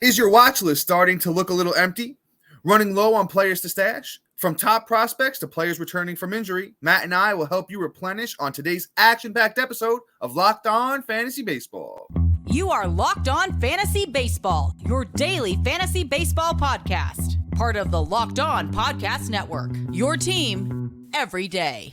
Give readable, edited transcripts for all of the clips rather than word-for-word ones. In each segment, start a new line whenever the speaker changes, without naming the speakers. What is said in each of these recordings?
Is your watch list starting to look a little empty? Running low on players to stash? From top prospects to players returning from injury, Matt and I will help you replenish on today's action-packed episode of Locked On Fantasy Baseball.
You are Locked On Fantasy Baseball, your daily fantasy baseball podcast. Part of the Locked On Podcast Network, your team every day.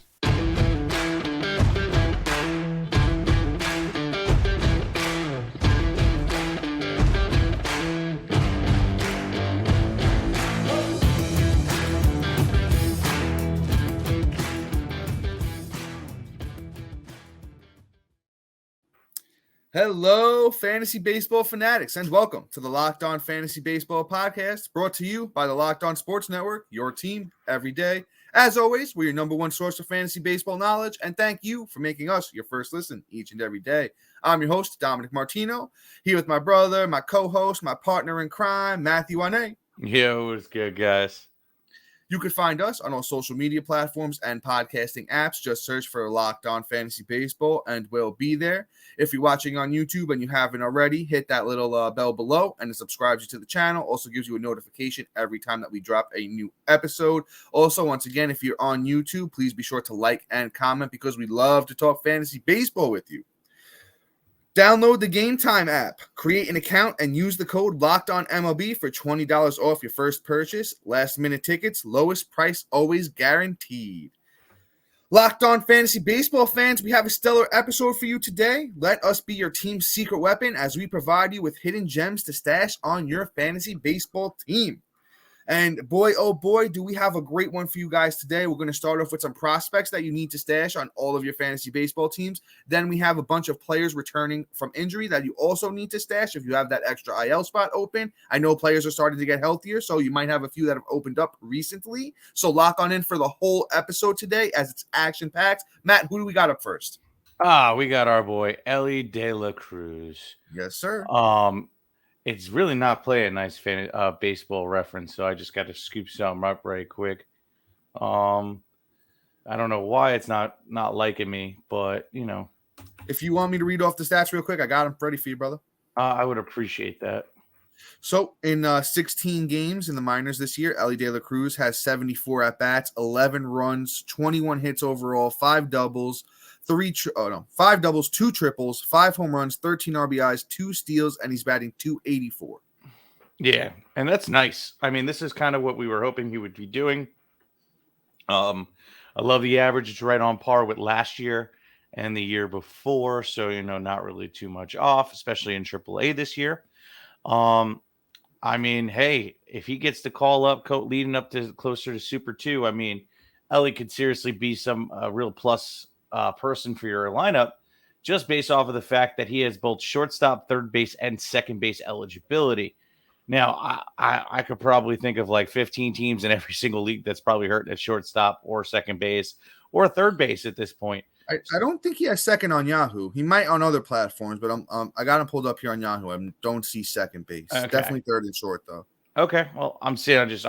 Hello, fantasy baseball fanatics, and welcome to the Locked On Fantasy Baseball podcast, brought to you by the Locked On Sports Network, your team every day. As always, we're your number one source of fantasy baseball knowledge, and thank you for making us your first listen each and every day. I'm your host, Dominic Martino, here with my brother, my co-host, my partner in crime, Matthew Ane.
Yo, what's good, guys?
You can find us on all social media platforms and podcasting apps. Just search for Locked On Fantasy Baseball and we'll be there. If you're watching on YouTube and you haven't already, hit that little bell below and it subscribes you to the channel. Also gives you a notification every time that we drop a new episode. Also, once again, if you're on YouTube, please be sure to like and comment because we love to talk fantasy baseball with you. Download the Gametime app, create an account, and use the code LOCKEDONMLB for $20 off your first purchase. Last-minute tickets, lowest price always guaranteed. Locked On Fantasy Baseball fans, we have a stellar episode for you today. Let us be your team's secret weapon as we provide you with hidden gems to stash on your fantasy baseball team. And boy, oh boy, do we have a great one for you guys today. We're going to start off with some prospects that you need to stash on all of your fantasy baseball teams. Then we have a bunch of players returning from injury that you also need to stash if you have that extra IL spot open. I know players are starting to get healthier, so you might have a few that have opened up recently. So lock on in for the whole episode today as it's action-packed. Matt, who do we got up first?
We got our boy, Elly De La Cruz.
Yes, sir.
It's really not playing a nice baseball reference, so I just got to scoop something up right quick. I don't know why it's not liking me, but, you know.
If you want me to read off the stats real quick, I got them ready for you, brother.
I would appreciate that.
So, in 16 games in the minors this year, Elly De La Cruz has 74 at-bats, 11 runs, 21 hits overall, 5 doubles, 5 doubles, 2 triples, 5 home runs, 13 RBIs, 2 steals, and he's batting .284.
Yeah, and that's nice. I mean, this is kind of what we were hoping he would be doing. I love the average. It's right on par with last year and the year before, so, you know, not really too much off, especially in AAA this year. I mean, hey, if he gets the call up leading up to closer to Super 2, I mean, Elly could seriously be some real plus person for your lineup just based off of the fact that he has both shortstop, third base, and second base eligibility. Now, I could probably think of like 15 teams in every single league that's probably hurt at shortstop or second base or third base at this point.
I don't think he has second on Yahoo. He might on other platforms, but I got him pulled up here on Yahoo. I don't see second base. Okay. Definitely third and short though.
Okay, well, I'm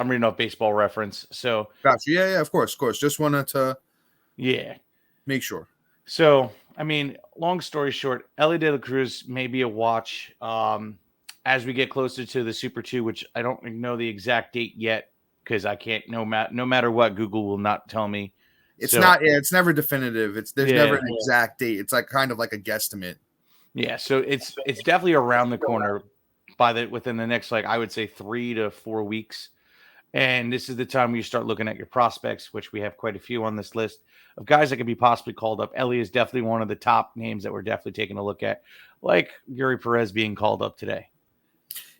reading off Baseball Reference. So
gotcha. Yeah, of course. Just wanted to make sure.
So, I mean, long story short, Elly De La Cruz may be a watch as we get closer to the Super 2, which I don't know the exact date yet because I can't. No matter what, Google will not tell me.
It's not. Yeah, it's never definitive. There's never an exact date. It's like kind of like a guesstimate.
Yeah, so it's definitely around the corner within the next, like, I would say 3 to 4 weeks. And this is the time you start looking at your prospects, which we have quite a few on this list of guys that could be possibly called up. Elly is definitely one of the top names that we're definitely taking a look at, like Yuri Perez being called up today.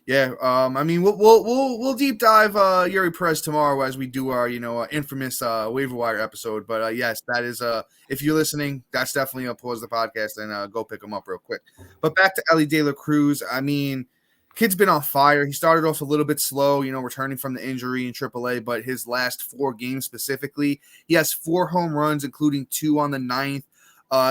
Yeah, I mean, we'll deep dive Yuri Perez tomorrow as we do our infamous waiver wire episode. But yes, that is if you're listening, that's definitely pause the podcast and go pick him up real quick. But back to Elly De La Cruz. I mean, kid's been on fire. He started off a little bit slow, returning from the injury in AAA, but his last 4 games specifically, he has 4 home runs, including 2 on the 9th.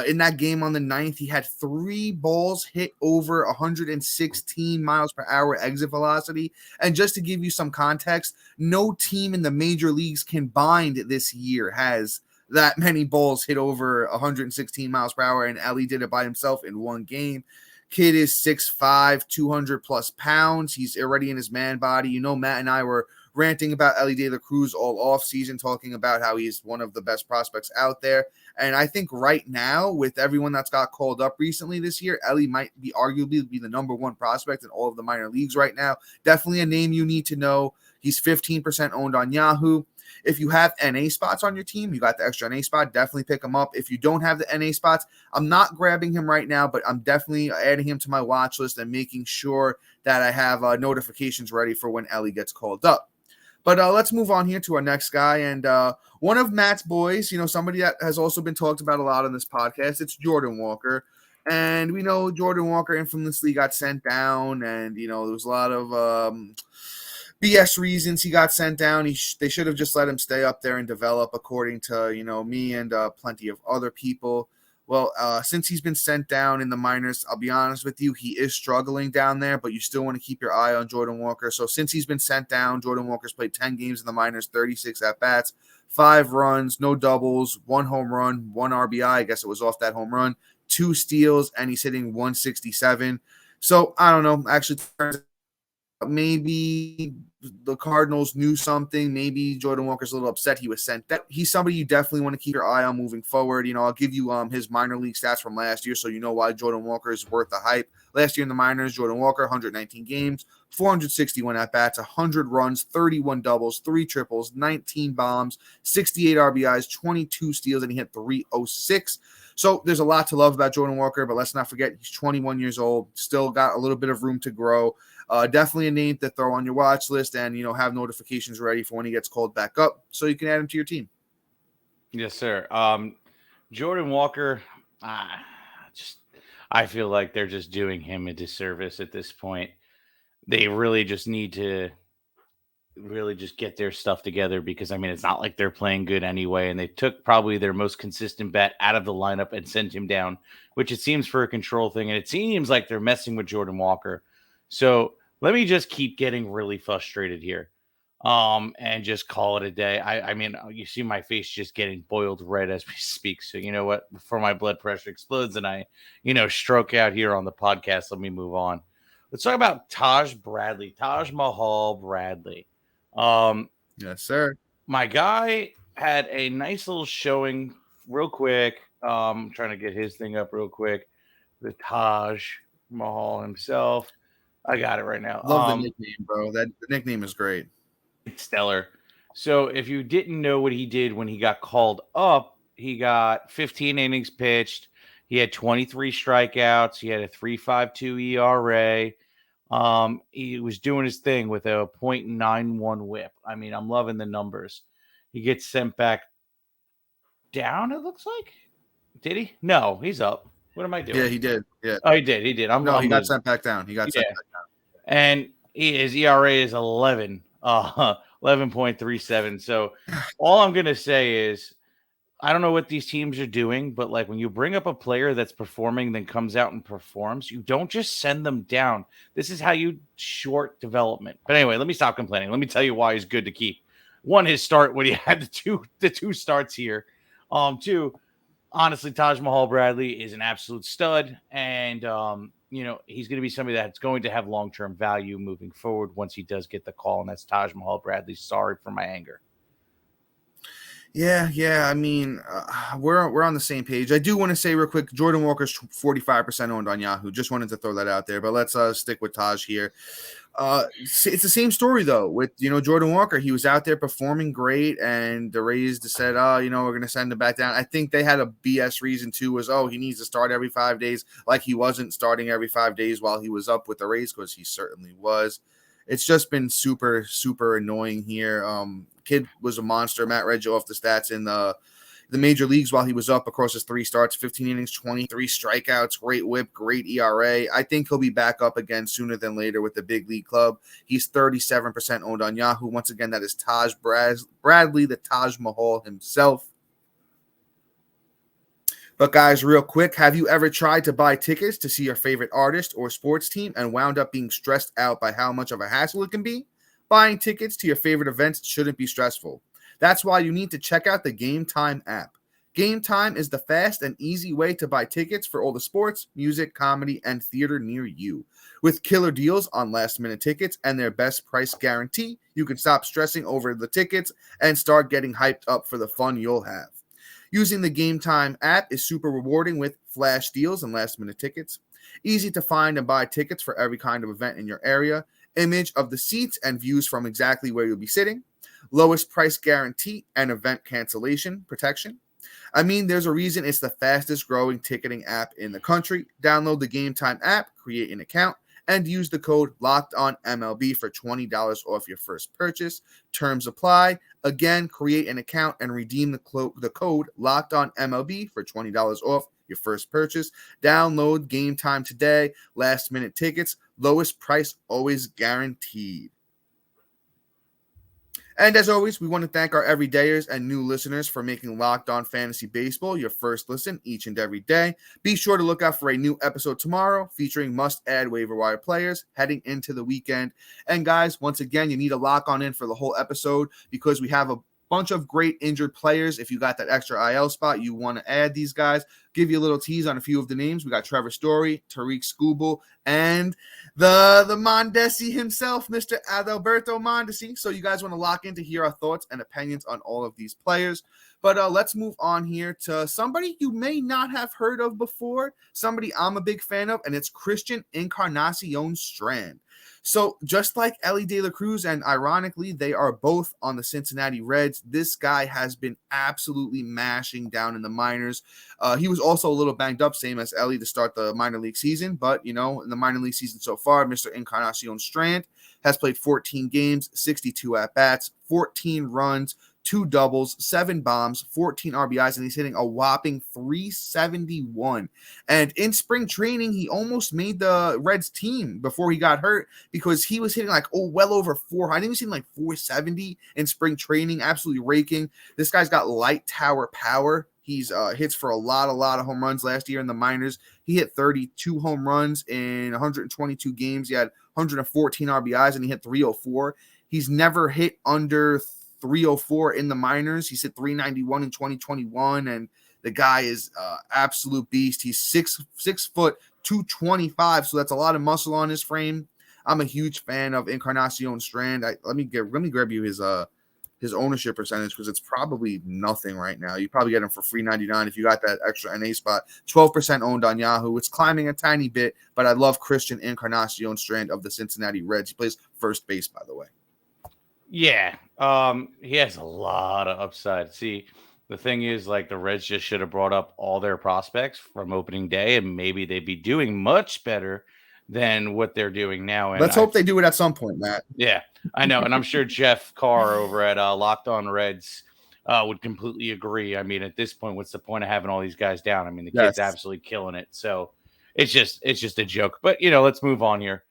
In that game on the 9th, he had 3 balls hit over 116 miles per hour exit velocity. And just to give you some context, no team in the major leagues combined this year has that many balls hit over 116 miles per hour, and Elly did it by himself in one game. Kid is 6'5", 200 plus pounds. He's already in his man body. You know, Matt and I were ranting about Elly De La Cruz all off season, talking about how he's one of the best prospects out there. And I think right now, with everyone that's got called up recently this year, Elly might be arguably be the number one prospect in all of the minor leagues right now. Definitely a name you need to know. He's 15% owned on Yahoo. If you have NA spots on your team, you got the extra NA spot, definitely pick him up. If you don't have the NA spots, I'm not grabbing him right now, but I'm definitely adding him to my watch list and making sure that I have notifications ready for when Elly gets called up. But let's move on here to our next guy. And one of Matt's boys, somebody that has also been talked about a lot on this podcast, it's Jordan Walker. And we know Jordan Walker infamously got sent down, and, there was a lot of BS reasons he got sent down. They should have just let him stay up there and develop, according to, me and plenty of other people. Well, since he's been sent down in the minors, I'll be honest with you, he is struggling down there, but you still want to keep your eye on Jordan Walker. So since he's been sent down, Jordan Walker's played 10 games in the minors, 36 at-bats, 5 runs, no doubles, 1 home run, 1 RBI. I guess it was off that home run, 2 steals, and he's hitting 167. So I don't know. Actually, maybe the Cardinals knew something. Maybe Jordan Walker's a little upset he was sent down. He's somebody you definitely want to keep your eye on moving forward. I'll give you his minor league stats from last year, so you know why Jordan Walker is worth the hype. Last year in the minors, Jordan Walker, 119 games, 461 at-bats, 100 runs, 31 doubles, 3 triples, 19 bombs, 68 RBIs, 22 steals, and he hit 306. So there's a lot to love about Jordan Walker, but let's not forget he's 21 years old, still got a little bit of room to grow. Definitely a name to throw on your watch list and, have notifications ready for when he gets called back up so you can add him to your team.
Yes, sir. Jordan Walker, I feel like they're just doing him a disservice at this point. They really just need to really just get their stuff together because, it's not like they're playing good anyway. And they took probably their most consistent bet out of the lineup and sent him down, which it seems for a control thing. And it seems like they're messing with Jordan Walker. So let me just keep getting really frustrated here and just call it a day. I mean, you see my face just getting boiled red as we speak. So you know what? Before my blood pressure explodes and I, stroke out here on the podcast, let me move on. Let's talk about Taj Mahal Bradley.
Yes, sir.
My guy had a nice little showing real quick. I'm trying to get his thing up real quick. The Taj Mahal himself. I got it right now.
Love the nickname, bro. The nickname is great.
It's stellar. So if you didn't know what he did when he got called up, he got 15 innings pitched. He had 23 strikeouts. He had a 3.52 ERA. He was doing his thing with a .91 whip. I'm loving the numbers. He gets sent back down, it looks like. Did he? No, he's up. What am I doing?
Yeah, he did. Yeah.
Oh, he did. He did.
He got sent back down. Sent back down.
And his ERA is 11.37. So all I'm going to say is I don't know what these teams are doing, but like when you bring up a player that's performing, then comes out and performs, you don't just send them down. This is how you short development. But anyway, let me stop complaining. Let me tell you why he's good to keep. One, his start when he had the two starts here. 2, honestly, Taj Mahal Bradley is an absolute stud, and he's going to be somebody that's going to have long-term value moving forward once he does get the call, and that's Taj Mahal Bradley. Sorry for my anger.
Yeah. We're on the same page. I do want to say real quick, Jordan Walker's 45% owned on Yahoo. Just wanted to throw that out there, but let's stick with Taj here. It's the same story though with Jordan Walker. He was out there performing great, and the Rays said, we're going to send him back down. I think they had a BS reason too, was he needs to start every 5 days, like he wasn't starting every 5 days while he was up with the Rays, because he certainly was. It's just been super, super annoying here. Kid was a monster. Matt read you off the stats in the major leagues while he was up across his 3 starts, 15 innings, 23 strikeouts, great whip, great ERA. I think he'll be back up again sooner than later with the big league club. He's 37% owned on Yahoo. Once again, that is Taj Bradley, the Taj Mahal himself. But guys, real quick, have you ever tried to buy tickets to see your favorite artist or sports team and wound up being stressed out by how much of a hassle it can be? Buying tickets to your favorite events shouldn't be stressful. That's why you need to check out the Gametime app. Gametime is the fast and easy way to buy tickets for all the sports, music, comedy, and theater near you. With killer deals on last-minute tickets and their best price guarantee, you can stop stressing over the tickets and start getting hyped up for the fun you'll have. Using the Gametime app is super rewarding with flash deals and last-minute tickets. Easy to find and buy tickets for every kind of event in your area. Image of the seats and views from exactly where you'll be sitting. Lowest price guarantee and event cancellation protection. I mean, there's a reason it's the fastest growing ticketing app in the country. Download the Gametime app, create an account, and use the code LOCKEDONMLB for $20 off your first purchase. Terms apply. Again, create an account and redeem the code LOCKEDONMLB for $20 off your first purchase. Download Gametime today. Last minute tickets, lowest price always guaranteed. And as always, we want to thank our everydayers and new listeners for making Locked On Fantasy Baseball your first listen each and every day. Be sure to look out for a new episode tomorrow featuring must-add waiver wire players heading into the weekend. And guys, once again, you need to lock on in for the whole episode because we have a bunch of great injured players. If you got that extra IL spot, you want to add these guys. Give you a little tease on a few of the names. We got Trevor Story, Tarik Skubal, and the Mondesi himself, Mr. Adalberto Mondesi. So you guys want to lock in to hear our thoughts and opinions on all of these players. But let's move on here to somebody you may not have heard of before, somebody I'm a big fan of, and it's Christian Encarnacion Strand. So just like Elly De La Cruz, and ironically, they are both on the Cincinnati Reds, this guy has been absolutely mashing down in the minors. He was also a little banged up, same as Elly, to start the minor league season. But, you know, in the minor league season so far, Mr. Encarnacion Strand has played 14 games, 62 at-bats, 14 runs, 2 doubles, 7 bombs, 14 RBIs, and he's hitting a whopping 371. And in spring training, he almost made the Reds team before he got hurt because he was hitting well over 400. I think he was hitting like 470 in spring training, absolutely raking. This guy's got light tower power. He's hits for a lot of home runs last year in the minors. He hit 32 home runs in 122 games. He had 114 RBIs, and he hit 304. He's never hit under 304 in the minors. He's hit 391 in 2021, and the guy is absolute beast. He's 6 foot 225, so that's a lot of muscle on his frame. I'm a huge fan of Encarnacion Strand. Let me grab you his ownership percentage because it's probably nothing right now. You probably get him for $3.99 if you got that extra NA spot. 12% owned on Yahoo. It's climbing a tiny bit, but I love Christian Encarnacion Strand of the Cincinnati Reds. He plays first base, by the way.
Yeah, he has a lot of upside. See, the thing is, like, the Reds just should have brought up all their prospects from opening day, and maybe they'd be doing much better than what they're doing now. And
let's hope they do it at some point, Matt.
Yeah, I know, and I'm sure Jeff Carr over at Locked On Reds would completely agree. I mean, at this point, what's the point of having all these guys down? I mean, the kid's absolutely killing it. So it's just a joke. But let's move on here.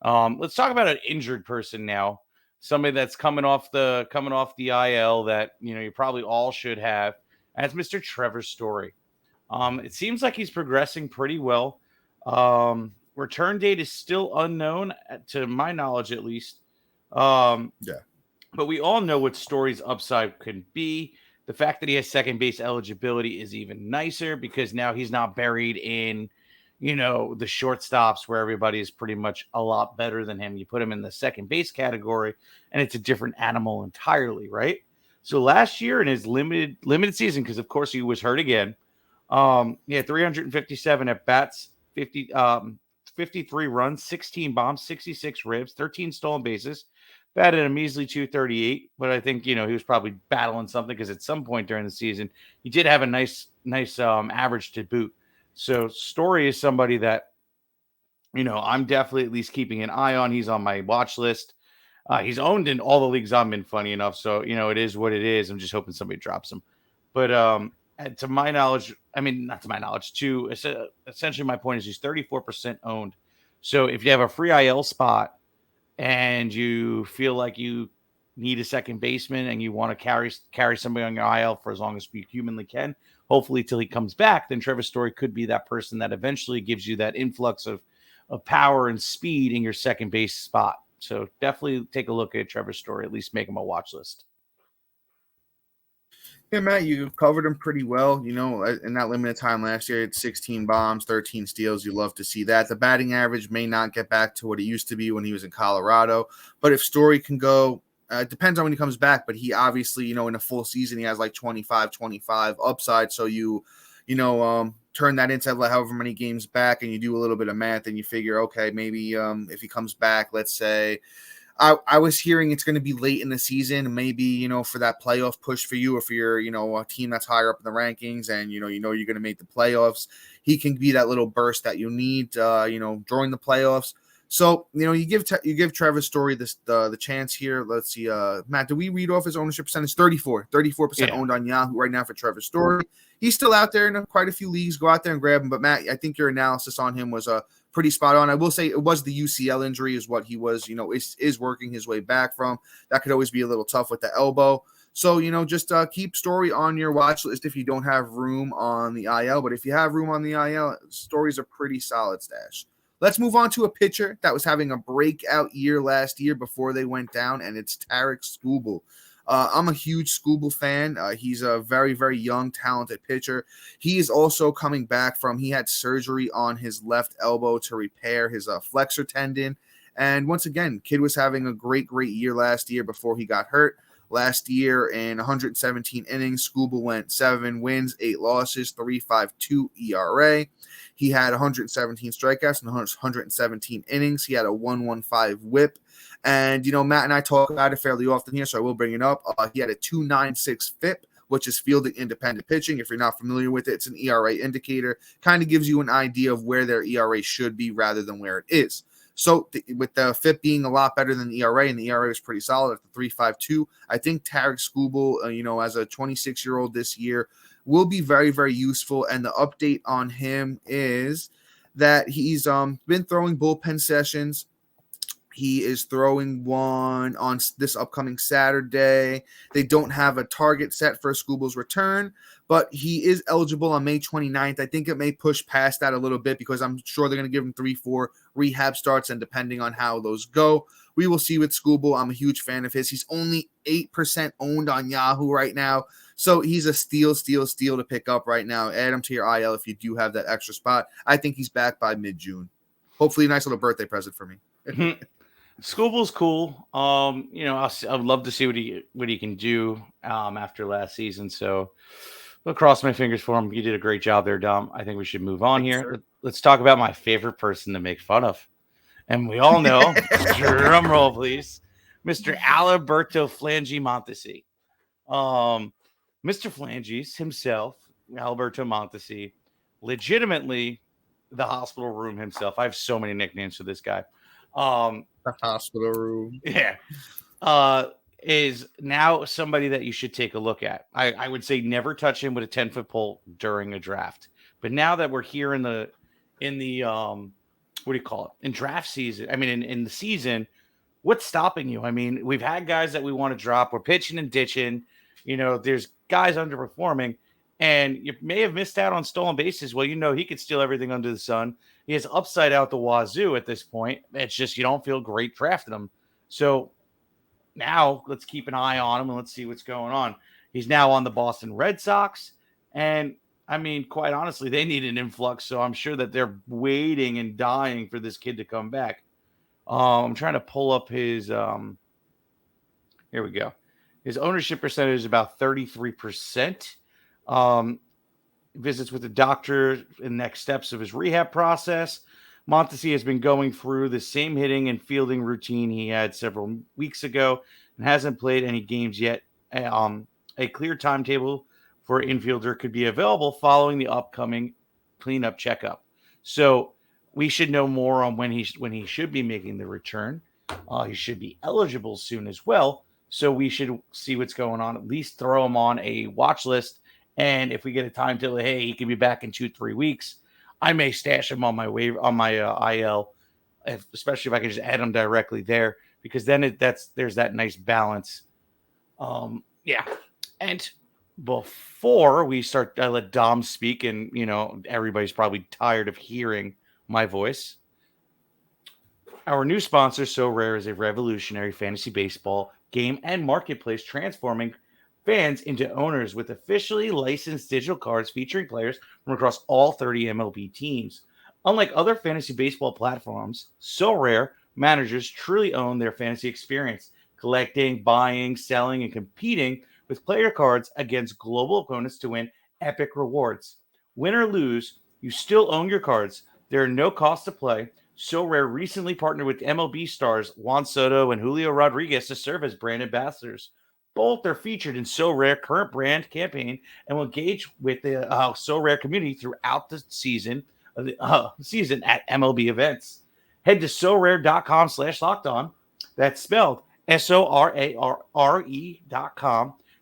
Let's talk about an injured person now. Somebody that's coming off the IL that you probably all should have. And it's Mr. Trevor Story. It seems like he's progressing pretty well. Return date is still unknown, to my knowledge, at least. But we all know what Story's upside can be. The fact that he has second base eligibility is even nicer because now he's not buried in the shortstops where everybody is pretty much a lot better than him. You put him in the second base category and it's a different animal entirely, right? So last year in his limited season, because of course he was hurt again, he had 357 at bats, 53 runs, 16 bombs, 66 ribs, 13 stolen bases, batted a measly 238. But I think, he was probably battling something because at some point during the season, he did have a nice average to boot. So Story is somebody that, I'm definitely at least keeping an eye on. He's on my watch list. He's owned in all the leagues I'm in, funny enough. So, it is what it is. I'm just hoping somebody drops him. But to my knowledge, not to my knowledge, essentially my point is he's 34% owned. So if you have a free IL spot and you feel like you need a second baseman and you want to carry somebody on your IL for as long as you humanly can, hopefully till he comes back, then Trevor Story could be that person that eventually gives you that influx of power and speed in your second base spot. So definitely take a look at Trevor Story, at least make him a watch list.
Yeah, Matt, you covered him pretty well. In that limited time last year, it's 16 bombs, 13 steals. You love to see that. The batting average may not get back to what it used to be when he was in Colorado, but if Story can go, it depends on when he comes back, but he obviously, in a full season, he has like 25 upside. So turn that into however many games back, and you do a little bit of math and you figure, okay, maybe if he comes back, let's say, I was hearing it's going to be late in the season, maybe, for that playoff push for you, if you're, a team that's higher up in the rankings and, you're going to make the playoffs, he can be that little burst that you need, during the playoffs. So, you give Trevor Story the chance here. Let's see. Matt, do we read off his ownership percentage? 34% owned on Yahoo right now for Trevor Story. He's still out there in quite a few leagues. Go out there and grab him. But Matt, I think your analysis on him was pretty spot on. I will say it was the UCL injury is what he was, is working his way back from. That could always be a little tough with the elbow. So, just keep Story on your watch list if you don't have room on the IL. But if you have room on the IL, Story's a pretty solid stash. Let's move on to a pitcher that was having a breakout year last year before they went down, and it's Tarik Skubal. I'm a huge Skubal fan. He's a very, very young, talented pitcher. He is also coming back he had surgery on his left elbow to repair his flexor tendon. And once again, kid was having a great, great year last year before he got hurt. Last year in 117 innings, Skubal went 7 wins, 8 losses, 3.52 ERA. He had 117 strikeouts in 117 innings. He had a 1.15 whip. And, Matt and I talk about it fairly often here, so I will bring it up. He had a 2.96 FIP, which is fielding independent pitching. If you're not familiar with it, it's an ERA indicator. Kind of gives you an idea of where their ERA should be rather than where it is. So with the FIP being a lot better than the ERA, and the ERA is pretty solid at the 3.52, I think Tarik Skubal, as a 26-year-old this year, will be very, very useful. And the update on him is that he's been throwing bullpen sessions. He is throwing one on this upcoming Saturday. They don't have a target set for Skubal's return, but he is eligible on May 29th. I think it may push past that a little bit because I'm sure they're going to give him 3-4 rehab starts, and depending on how those go, we will see with Skubal. I'm a huge fan of his. He's only 8% owned on Yahoo right now, so he's a steal to pick up right now. Add him to your IL if you do have that extra spot. I think he's back by mid-June. Hopefully a nice little birthday present for me.
Skubal's cool. I'd love to see what he can do after last season. So I'll cross my fingers for him. You did a great job there, Dom. I think we should move on here. Sir. Let's talk about my favorite person to make fun of. And we all know, drum roll, please, Mr. Adalberto Mondesi. Mr. Flanges himself, Adalberto Mondesi, legitimately the hospital room himself. I have so many nicknames for this guy.
The hospital room.
Yeah. Is now somebody that you should take a look at. I would say never touch him with a 10-foot pole during a draft. But now that we're here in the what do you call it? In draft season. I mean, in the season, what's stopping you? I mean, we've had guys that we want to drop. We're pitching and ditching. There's guys underperforming. And you may have missed out on stolen bases. Well, he could steal everything under the sun. He has upside out the wazoo at this point. It's just you don't feel great drafting him. So now let's keep an eye on him and let's see what's going on. He's now on the Boston Red Sox. And, I mean, quite honestly, they need an influx. So I'm sure that they're waiting and dying for this kid to come back. I'm trying to pull up his here we go. His ownership percentage is about 33%. Visits with the doctor and next steps of his rehab process. Mondesi has been going through the same hitting and fielding routine he had several weeks ago and hasn't played any games yet. A clear timetable for an infielder could be available following the upcoming cleanup checkup. So we should know more on when he should be making the return. He should be eligible soon as well. So we should see what's going on. At least throw him on a watch list. And if we get a timetable, hey, he can be back in 2-3 weeks. I may stash him on my IL, especially if I can just add him directly there, because then there's that nice balance. Yeah. And before we start, I let Dom speak, and everybody's probably tired of hearing my voice. Our new sponsor, So Rare, is a revolutionary fantasy baseball game and marketplace transforming fans into owners with officially licensed digital cards featuring players from across all 30 MLB teams. Unlike other fantasy baseball platforms, SoRare managers truly own their fantasy experience, collecting, buying, selling, and competing with player cards against global opponents to win epic rewards. Win or lose, you still own your cards. There are no costs to play. SoRare recently partnered with MLB stars Juan Soto and Julio Rodriguez to serve as brand ambassadors. Both are featured in SoRare current brand campaign and will engage with the SoRare community throughout the season at MLB events. Head to sorare.com/lockedon. That's spelled SORARE.com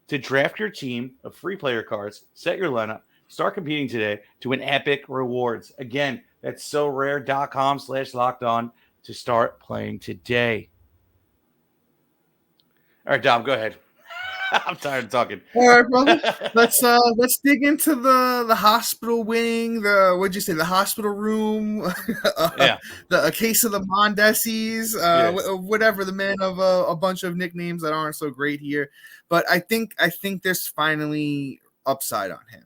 to draft your team of free player cards, set your lineup, start competing today to win epic rewards. Again, that's sorare.com/lockedon to start playing today. All right, Dom, go ahead. I'm tired of talking.
All right, brother. Let's dig into the hospital wing. What'd you say? The hospital room. A case of the Mondesis. Yes. Whatever. The man of a bunch of nicknames that aren't so great here, but I think there's finally upside on him.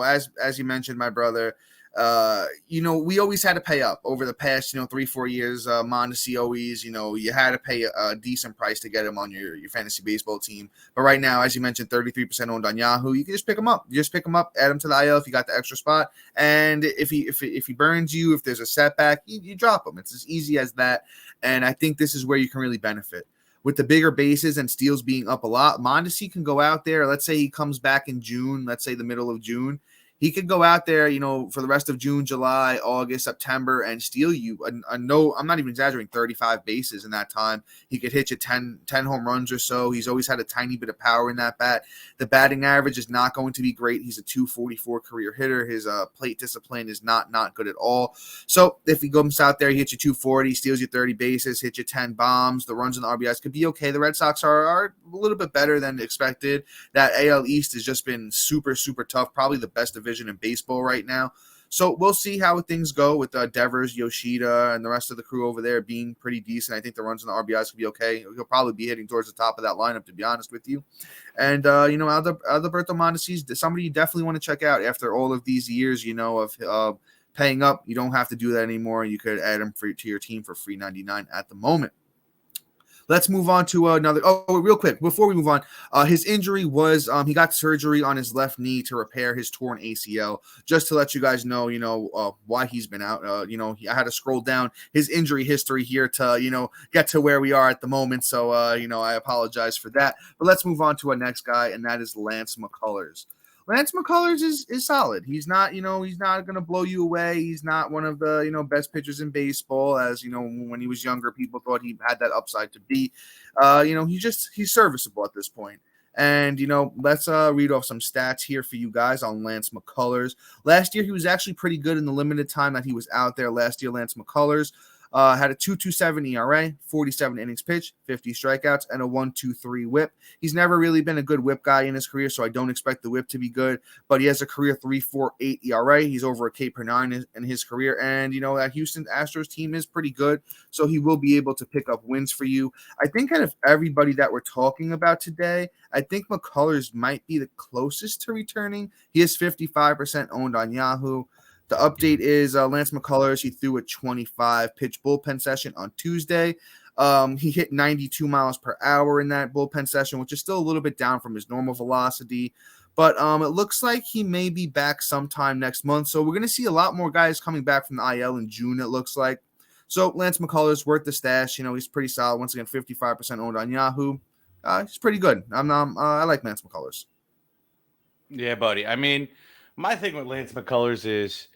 As you mentioned, my brother. We always had to pay up over the past, 3-4 years. Mondesi always, you had to pay a decent price to get him on your fantasy baseball team. But right now, as you mentioned, 33% owned on Yahoo. You can just pick him up. You just pick him up, add him to the IL if you got the extra spot. And if he burns you, if there's a setback, you drop him. It's as easy as that. And I think this is where you can really benefit. With the bigger bases and steals being up a lot, Mondesi can go out there. Let's say he comes back in June, let's say the middle of June. He could go out there, for the rest of June, July, August, September, and steal you. I'm not even exaggerating, 35 bases in that time. He could hit you 10 home runs or so. He's always had a tiny bit of power in that bat. The batting average is not going to be great. He's a .244 career hitter. His plate discipline is not good at all. So if he comes out there, he hits you 240, steals you 30 bases, hits you 10 bombs, the runs and the RBIs could be okay. The Red Sox are a little bit better than expected. That AL East has just been super, super tough. Probably the best division in baseball right now. So we'll see how things go with Devers, Yoshida, and the rest of the crew over there being pretty decent. I think the runs and the RBIs could be okay. He'll probably be hitting towards the top of that lineup, to be honest with you. And, Adalberto Mondesi is somebody you definitely want to check out after all of these years, of paying up. You don't have to do that anymore. You could add him to your team for free $99 at the moment. Let's move on to another. Oh, real quick, before we move on, his injury was he got surgery on his left knee to repair his torn ACL. Just to let you guys know, why he's been out. I had to scroll down his injury history here to, get to where we are at the moment. So, I apologize for that. But let's move on to our next guy, and that is Lance McCullers. Lance McCullers is solid. He's not going to blow you away. He's not one of the, best pitchers in baseball. As, when he was younger, people thought he had that upside to be. He's serviceable at this point. And, let's read off some stats here for you guys on Lance McCullers. Last year, he was actually pretty good in the limited time that he was out there. Last year, Lance McCullers had a 2.27 ERA, 47 innings pitched, 50 strikeouts, and a 1.23 WHIP. He's never really been a good WHIP guy in his career, so I don't expect the WHIP to be good. But he has a career 3.48 ERA. He's over a K per 9 in his career, and that Houston Astros team is pretty good, so he will be able to pick up wins for you. I think out of everybody that we're talking about today, I think McCullers might be the closest to returning. He is 55% owned on Yahoo. The update is Lance McCullers. He threw a 25-pitch bullpen session on Tuesday. He hit 92 miles per hour in that bullpen session, which is still a little bit down from his normal velocity. But it looks like he may be back sometime next month. So we're going to see a lot more guys coming back from the IL in June, it looks like. So Lance McCullers, worth the stash. He's pretty solid. Once again, 55% owned on Yahoo. He's pretty good. I like Lance McCullers.
Yeah, buddy. I mean, my thing with Lance McCullers is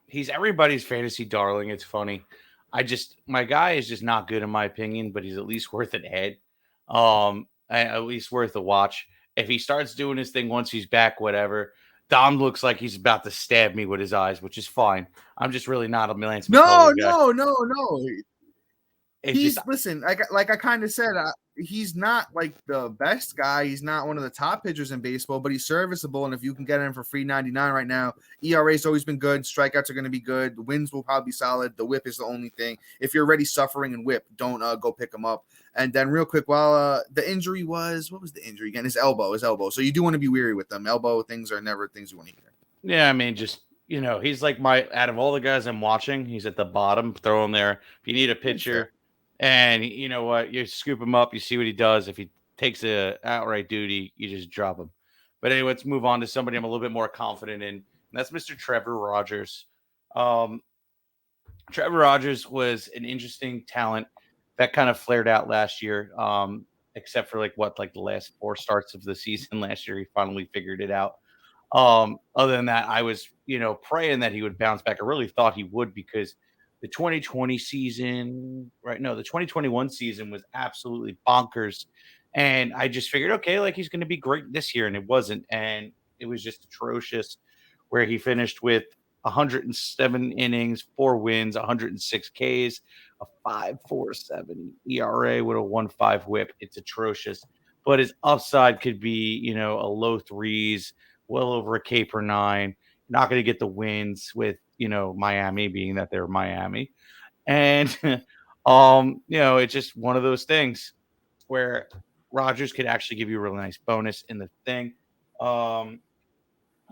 he's everybody's fantasy darling. It's funny. My guy is just not good in my opinion, but he's at least worth an ad. At least worth a watch. If he starts doing his thing once he's back, whatever. Dom looks like he's about to stab me with his eyes, which is fine. I'm just really not a Lance McCullers guy.
No. Listen, like I kind of said, he's not like the best guy. He's not one of the top pitchers in baseball, but he's serviceable. And if you can get him for $3.99 right now, ERA's always been good. Strikeouts are going to be good. The wins will probably be solid. The whip is the only thing. If you're already suffering in whip, don't go pick him up. And then real quick, while the injury was, what was the injury again? His elbow. So you do want to be weary with them. Elbow things are never things you want to hear.
Yeah, I mean, just, he's like out of all the guys I'm watching, he's at the bottom, throw him there. If you need a pitcher, and you know what, you scoop him up, you see what he does. If he takes a outright duty, you just drop him. But anyway, let's move on to somebody I'm a little bit more confident in, and that's Mr. Trevor Rogers. Trevor Rogers was an interesting talent that kind of flared out last year, except for the last 4 starts of the season last year. He finally figured it out. Other than that, I was, praying that he would bounce back. I really thought he would, because the 2021 season was absolutely bonkers. And I just figured, okay, like he's going to be great this year. And it wasn't. And it was just atrocious, where he finished with 107 innings, 4 wins, 106 Ks, a 5.47 ERA with a 1.5 whip. It's atrocious. But his upside could be, a low 3s, well over a K per 9. Not going to get the wins with, Miami, being that they're Miami. And, it's just one of those things where Rogers could actually give you a really nice bonus in the thing. It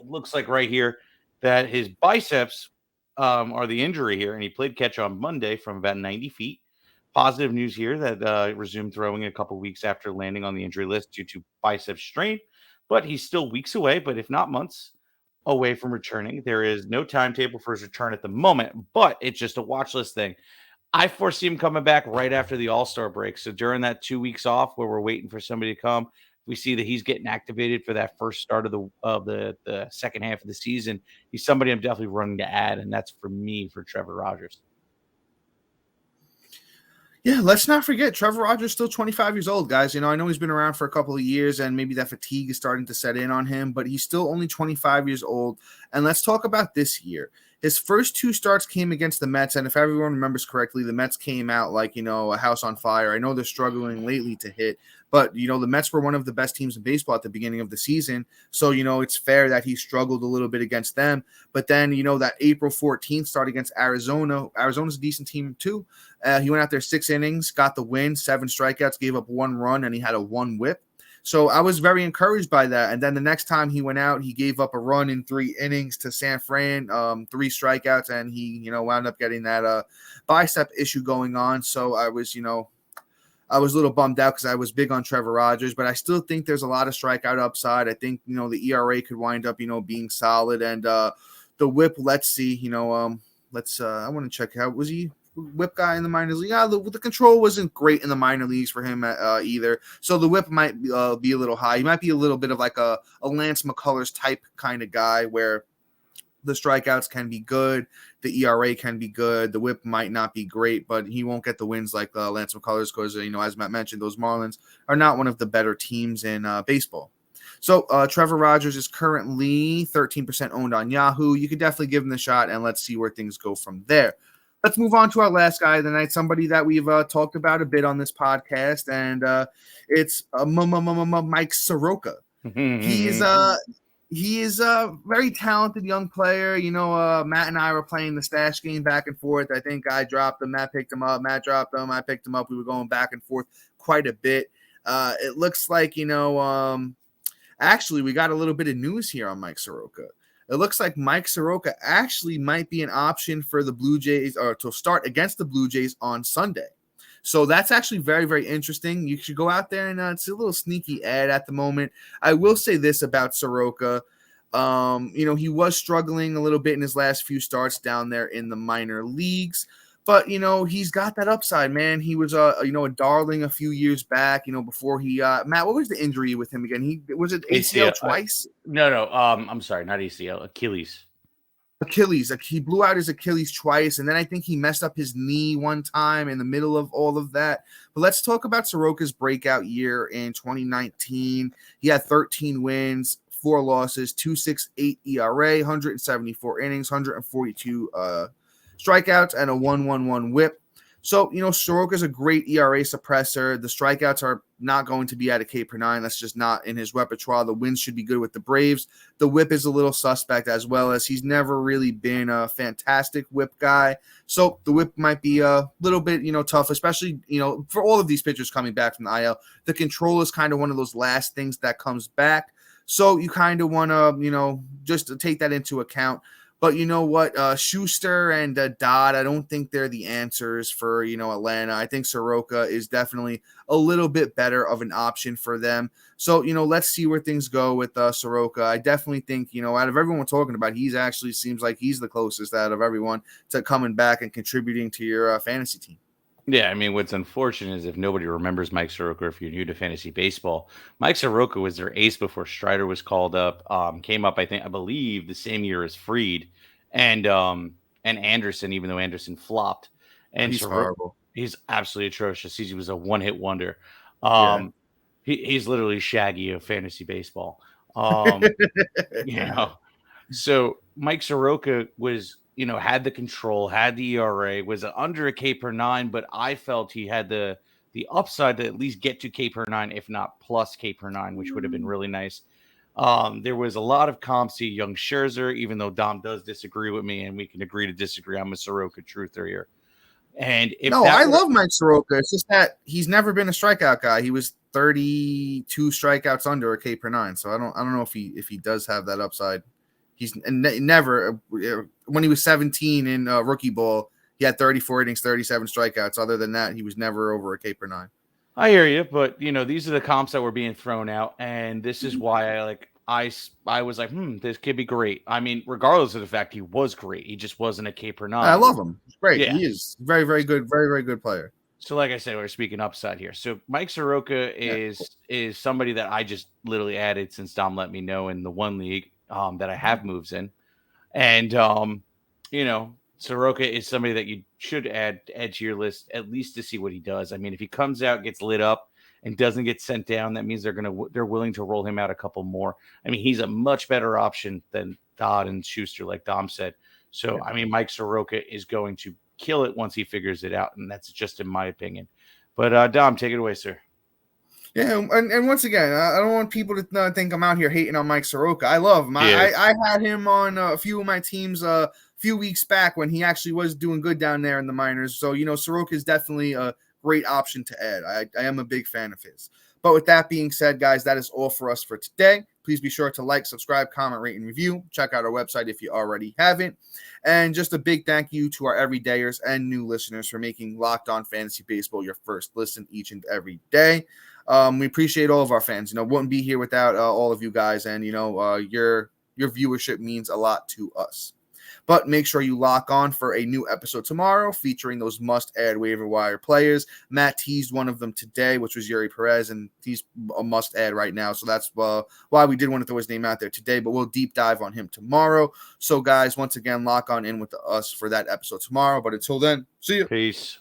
looks like right here that his biceps are the injury here, and he played catch on Monday from about 90 feet. Positive news here that resumed throwing a couple weeks after landing on the injury list due to bicep strain, but he's still weeks away, but if not months away from returning. There is no timetable for his return at the moment, but it's just a watch list thing. I foresee him coming back right after the All-Star break. So during that 2 weeks off where we're waiting for somebody to come, we see that he's getting activated for that first start of the second half of the season. He's somebody I'm definitely running to add, and that's for me for Trevor Rogers.
Yeah, let's not forget Trevor Rogers still 25 years old, guys. I know he's been around for a couple of years, and maybe that fatigue is starting to set in on him, but he's still only 25 years old. And let's talk about this year. His first 2 starts came against the Mets, and if everyone remembers correctly, the Mets came out like, a house on fire. I know they're struggling lately to hit, but, the Mets were one of the best teams in baseball at the beginning of the season. So, it's fair that he struggled a little bit against them. But then, that April 14th start against Arizona. Arizona's a decent team too. He went out there 6 innings, got the win, 7 strikeouts, gave up 1 run, and he had a 1 whip. So I was very encouraged by that. And then the next time he went out, he gave up a run in 3 innings to San Fran, 3 strikeouts, and he, wound up getting that bicep issue going on. So I was, I was a little bummed out because I was big on Trevor Rogers, but I still think there's a lot of strikeout upside. I think, the ERA could wind up, being solid. And the whip, let's see, I want to check out. Was he whip guy in the minor league? The control wasn't great in the minor leagues for him either. So the whip might be a little high. He might be a little bit of like a Lance McCullers type kind of guy where the strikeouts can be good, the ERA can be good, the whip might not be great, but he won't get the wins like Lance McCullers because, as Matt mentioned, those Marlins are not one of the better teams in baseball. So Trevor Rogers is currently 13% owned on Yahoo. You could definitely give him the shot, and let's see where things go from there. Let's move on to our last guy of the night, somebody that we've talked about a bit on this podcast, and it's Mike Soroka. He is a very talented young player. Matt and I were playing the stash game back and forth. I think I dropped him, Matt picked him up, Matt dropped him, I picked him up. We were going back and forth quite a bit. It looks like, actually we got a little bit of news here on Mike Soroka. It looks like Mike Soroka actually might be an option for the Blue Jays or to start against the Blue Jays on Sunday. So that's actually very, very interesting. You should go out there and it's a little sneaky ad at the moment. I will say this about Soroka. He was struggling a little bit in his last few starts down there in the minor leagues. But, he's got that upside, man. He was, a darling a few years back, before he Matt, what was the injury with him again? Was it ACL twice?
No. I'm sorry, not ACL, Achilles.
He blew out his Achilles twice, and then I think he messed up his knee one time in the middle of all of that. But let's talk about Soroka's breakout year in 2019. He had 13 wins, 4 losses, 2.68 ERA, 174 innings, 142 strikeouts, and a 1.11 whip. So, Soroka's a great ERA suppressor. The strikeouts are not going to be at a K per 9. That's just not in his repertoire. The wins should be good with the Braves. The whip is a little suspect, as well as he's never really been a fantastic whip guy. So the whip might be a little bit, tough, especially, for all of these pitchers coming back from the IL. The control is kind of one of those last things that comes back. So you kind of want to, just to take that into account. But you know what? Schuster and Dodd, I don't think they're the answers for, Atlanta. I think Soroka is definitely a little bit better of an option for them. So, let's see where things go with Soroka. I definitely think, out of everyone we're talking about, he's actually seems like he's the closest out of everyone to coming back and contributing to your fantasy team.
Yeah, I mean, what's unfortunate is if nobody remembers Mike Soroka, if you're new to fantasy baseball, Mike Soroka was their ace before Strider was called up. Came up, I believe, the same year as Fried and Anderson, even though Anderson flopped. And
he's horrible.
He's absolutely atrocious. He was a one-hit wonder.
Yeah.
He's literally Shaggy of fantasy baseball. So Mike Soroka was, had the control, had the ERA, was under a K per 9, but I felt he had the upside to at least get to K per 9, if not plus K per 9, which would have been really nice. There was a lot of comps to young Scherzer, even though Dom does disagree with me, and we can agree to disagree. I'm a Soroka truther here. And
I love Mike Soroka. It's just that he's never been a strikeout guy. He was 32 strikeouts under a K per 9, so I don't know if he does have that upside. He's never, when he was 17 in rookie ball, he had 34 innings, 37 strikeouts. Other than that, he was never over a K per 9.
I hear you, but these are the comps that were being thrown out, and this is why I was like, this could be great. I mean, regardless of the fact he was great, he just wasn't a K per 9.
I love him. He's great.
Yeah.
He is very, very good, very, very good player.
So, like I said, we're speaking upside here. So, Mike Soroka is somebody that I just literally added since Dom let me know in the one league that I have moves in, and Soroka is somebody that you should add to your list at least to see what he does. I mean, if he comes out, gets lit up, and doesn't get sent down, that means they're willing to roll him out a couple more. I mean, he's a much better option than Dodd and Schuster, like Dom said. So, I mean, Mike Soroka is going to kill it once he figures it out, and that's just in my opinion. But Dom, take it away, sir.
Yeah, and once again, I don't want people to think I'm out here hating on Mike Soroka. I love him. I had him on a few of my teams a few weeks back when he actually was doing good down there in the minors. So, Soroka is definitely a great option to add. I am a big fan of his. But with that being said, guys, that is all for us for today. Please be sure to like, subscribe, comment, rate, and review. Check out our website if you already haven't. And just a big thank you to our everydayers and new listeners for making Locked On Fantasy Baseball your first listen each and every day. We appreciate all of our fans. Wouldn't be here without all of you guys, and your viewership means a lot to us. But make sure you lock on for a new episode tomorrow featuring those must-add waiver wire players. Matt teased one of them today, which was Yuri Perez, and he's a must-add right now. So that's why we did want to throw his name out there today, but we'll deep dive on him tomorrow. So, guys, once again, lock on in with us for that episode tomorrow. But until then, see you.
Peace.